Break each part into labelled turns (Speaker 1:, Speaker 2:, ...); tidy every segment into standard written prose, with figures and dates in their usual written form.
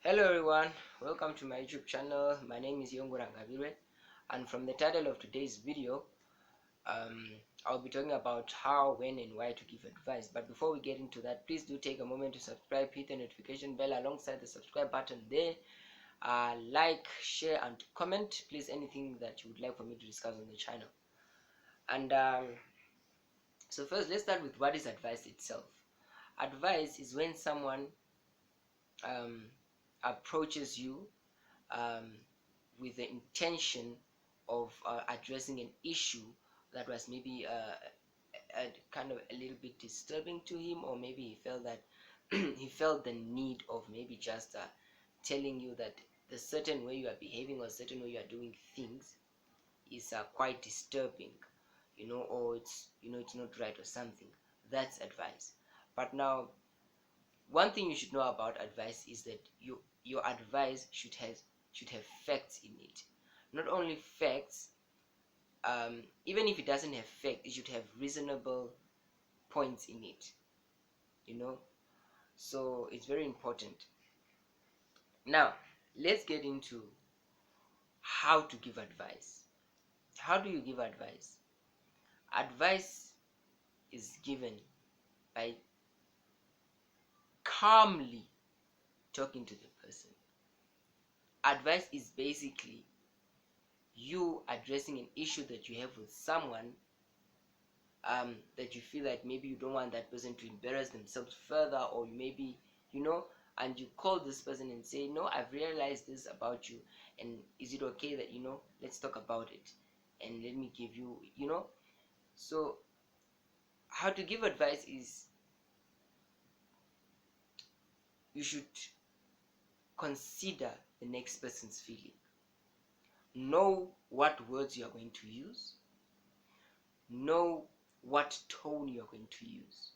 Speaker 1: Hello everyone, welcome to my YouTube channel. My name is Jeungura Ngavirue, and from the title of today's video, I'll be talking about how, when and why to give advice. But before we get into that, please do take a moment to subscribe, hit the notification bell alongside the subscribe button there. Like, share and comment please anything that you would like for me to discuss on the channel. And so first, let's start with what is advice itself. Advice is when someone um, approaches you um, with the intention of addressing an issue that was maybe kind of a little bit disturbing to him, or maybe he felt that he felt the need of maybe just telling you that the certain way you are behaving or certain way you are doing things is quite disturbing, or it's not right or something. That's advice. But now, one thing you should know about advice is that your advice should have facts in it. Not only facts, even if it doesn't have facts, it should have reasonable points in it. So it's very important. Now, let's get into how to give advice. How do you give advice? Advice is given by calmly talking to the person. Advice is basically you addressing an issue that you have with someone, that you feel like maybe you don't want that person to embarrass themselves further, or maybe, and you call this person and say, no, I've realized this about you, and is it okay that, let's talk about it, and let me give you, so how to give advice is you should consider the next person's feeling, know what words you are going to use, know what tone you are going to use,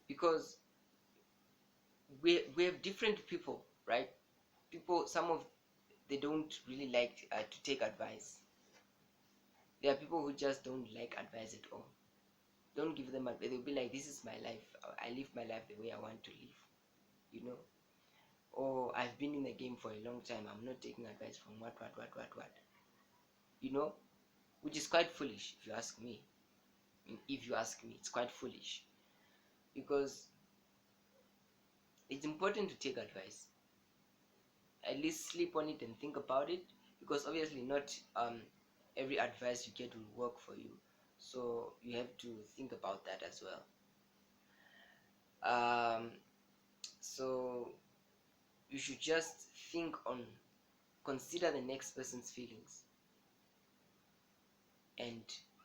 Speaker 1: because we have different people, right? Some of they don't really like to take advice. There are people who just don't like advice at all. Don't give them advice. They'll be like, this is my life, I live my life the way I want to live, you know or I've been in the game for a long time, I'm not taking advice from what, you know which is quite foolish. If you ask me, it's quite foolish, because it's important to take advice. At least sleep on it and think about it, because obviously not every advice you get will work for you, so you have to think about that as well. So you should just consider the next person's feelings, and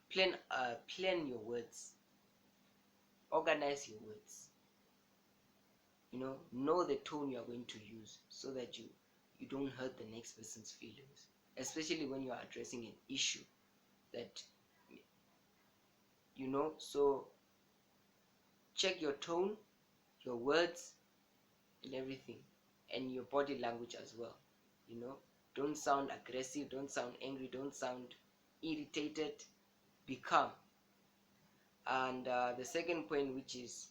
Speaker 1: plan your words, organize your words, know the tone you are going to use, so that you don't hurt the next person's feelings, especially when you are addressing an issue that so check your tone, your words, and everything, and your body language as well. Don't sound aggressive, don't sound angry, don't sound irritated. Be calm. And the second point, which is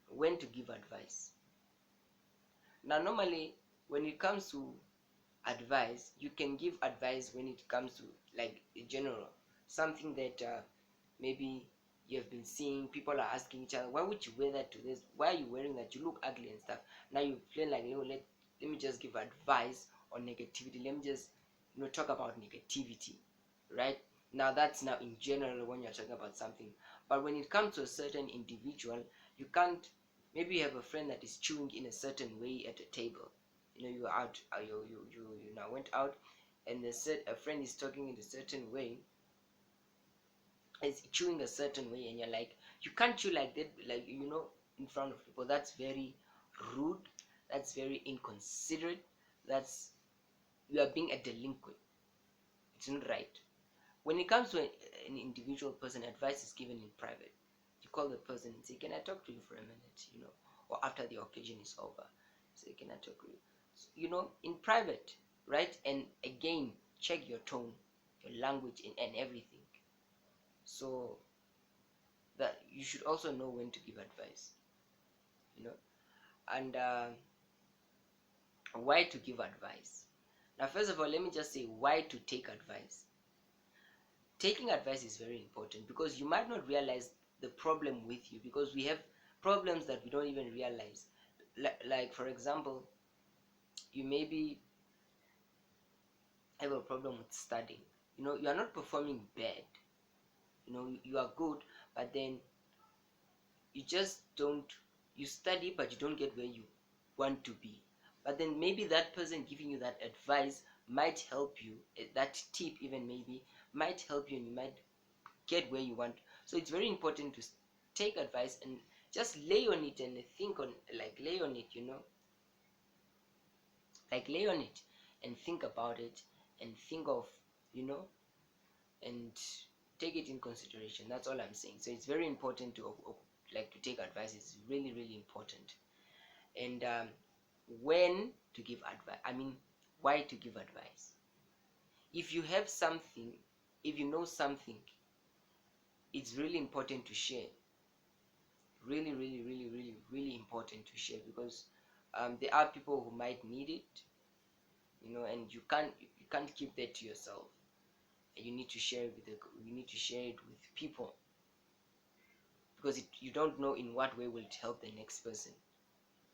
Speaker 1: when to give advice. Now, normally when it comes to advice, you can give advice when it comes to like a general something that maybe you have been seeing people are asking each other, why would you wear that to this, why are you wearing that, you look ugly and stuff. Now you plan like, let me just give advice on negativity, let me just talk about negativity, right? Now that's now in general when you're talking about something. But when it comes to a certain individual, you can't. Maybe you have a friend that is chewing in a certain way at a table. You're out, you now went out, and a friend is talking in a certain way, is chewing a certain way, and you're like, you can't chew like that, like, in front of people. That's very rude, that's very inconsiderate, that's you are being a delinquent. It's not right. When it comes to an individual person, advice is given in private. You call the person and say, can I talk to you for a minute, or after the occasion is over, say, can I talk to you, in private, right? And again, check your tone, your language, and everything, so that you should also know when to give advice, and Why to give advice? Now, first of all, let me just say why to take advice. Taking advice is very important because you might not realize the problem with you, because we have problems that we don't even realize. Like for example, you maybe have a problem with studying. You are not performing bad. You are good, but then you just don't, you study but you don't get where you want to be. But then maybe that person giving you that advice might help you, that tip even maybe might help you, and you might get where you want. So it's very important to take advice and just lay on it and think on, like lay on it, like lay on it and think about it, and think of, you know and take it in consideration. That's all I'm saying. So it's very important to like to take advice. It's really, really important. And when to give advice, I mean, why to give advice? If you have something, if you know something, it's really important to share. Really, really, really, really, really important to share, because there are people who might need it, and you can't keep that to yourself. You need to share it with you need to share it with people, because you don't know in what way will it help the next person.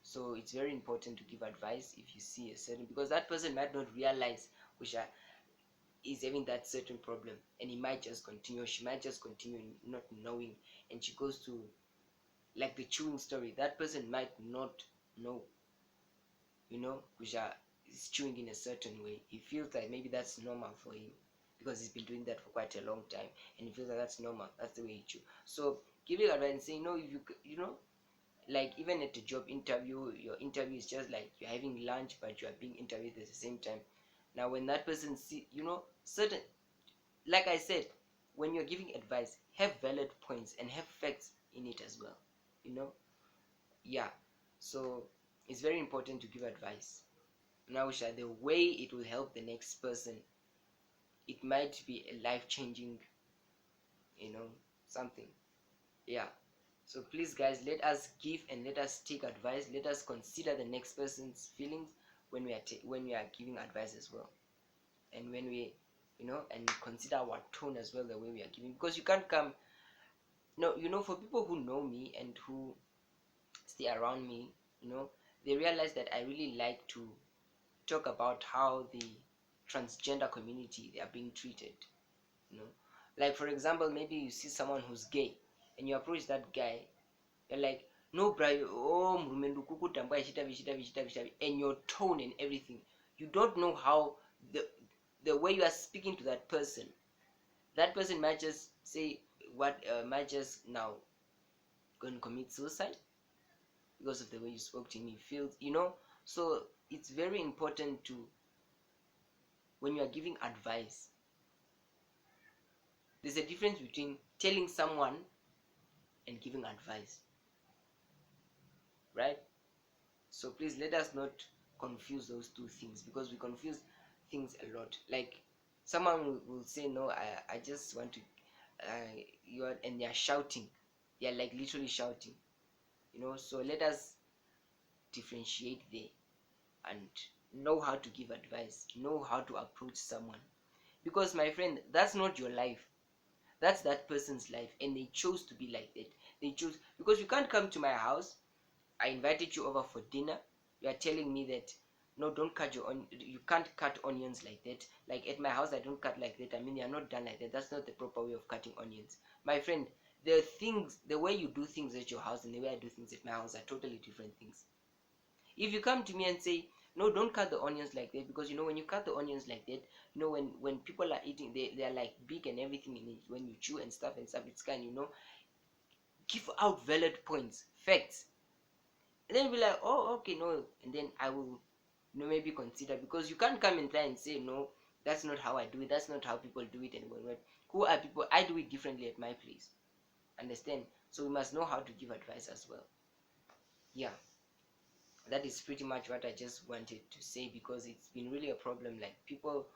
Speaker 1: So it's very important to give advice if you see a certain, because that person might not realize which is having that certain problem, and he might just continue, she might just continue not knowing, and she goes to, like the chewing story, that person might not know, which is chewing in a certain way. He feels like maybe that's normal for him because he's been doing that for quite a long time, and he feels like that's normal, that's the way he chew. So giving advice and saying, no, if like even at a job interview, your interview is just like you're having lunch but you are being interviewed at the same time. Now when that person see, certain, like I said, when you're giving advice, have valid points and have facts in it as well, you know yeah. So it's very important to give advice. Now the way it will help the next person, it might be a life-changing, something. Yeah. So please guys, let us give and let us take advice. Let us consider the next person's feelings when we are giving advice as well, and when we, and consider our tone as well, the way we are giving, because you can't come. No, for people who know me and who stay around me, they realize that I really like to talk about how the transgender community, they are being treated. you know like for example, maybe you see someone who's gay and you approach that guy, you're like, no bro, oh murumendu kukutambwa ichitavi, and your tone and everything, you don't know how the way you are speaking to that person might just say what, might just now go and commit suicide because of the way you spoke to him. He feels, so it's very important to, when you are giving advice, there's a difference between telling someone and giving advice, right? So please let us not confuse those two things, because we confuse things a lot. Like someone will say, no, I just want to, and they're shouting, they're like literally shouting, so let us differentiate there and know how to give advice, know how to approach someone, because my friend, that's not your life, that's that person's life, and they chose to be like that. They chose, because you can't come to my house, I invited you over for dinner, you are telling me that, no, don't cut you can't cut onions like that. Like at my house, I don't cut like that. I mean, they are not done like that. That's not the proper way of cutting onions, my friend. The way you do things at your house and the way I do things at my house are totally different things. If you come to me and say, no, don't cut the onions like that, because when you cut the onions like that, when people are eating, they are like big and everything in it, when you chew and stuff, it's kind, give out valid points, facts, and then be like, oh, okay, no, and then I will, maybe consider, because you can't come and try and say, no, that's not how I do it, that's not how people do it, and who are people? I do it differently at my place, understand? So we must know how to give advice as well. Yeah, that is pretty much what I just wanted to say, because it's been really a problem. Like people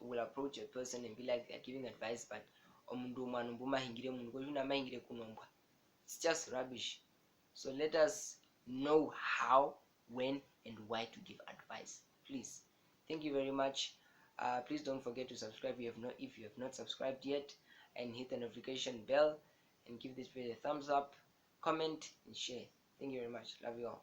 Speaker 1: will approach a person and be like they're giving advice, but it's just rubbish. So let us know how when and why to give advice. Please, thank you very much. Please don't forget to subscribe if you have not subscribed yet, and hit the notification bell, and give this video a thumbs up, comment, and share. Thank you very much. Love you all.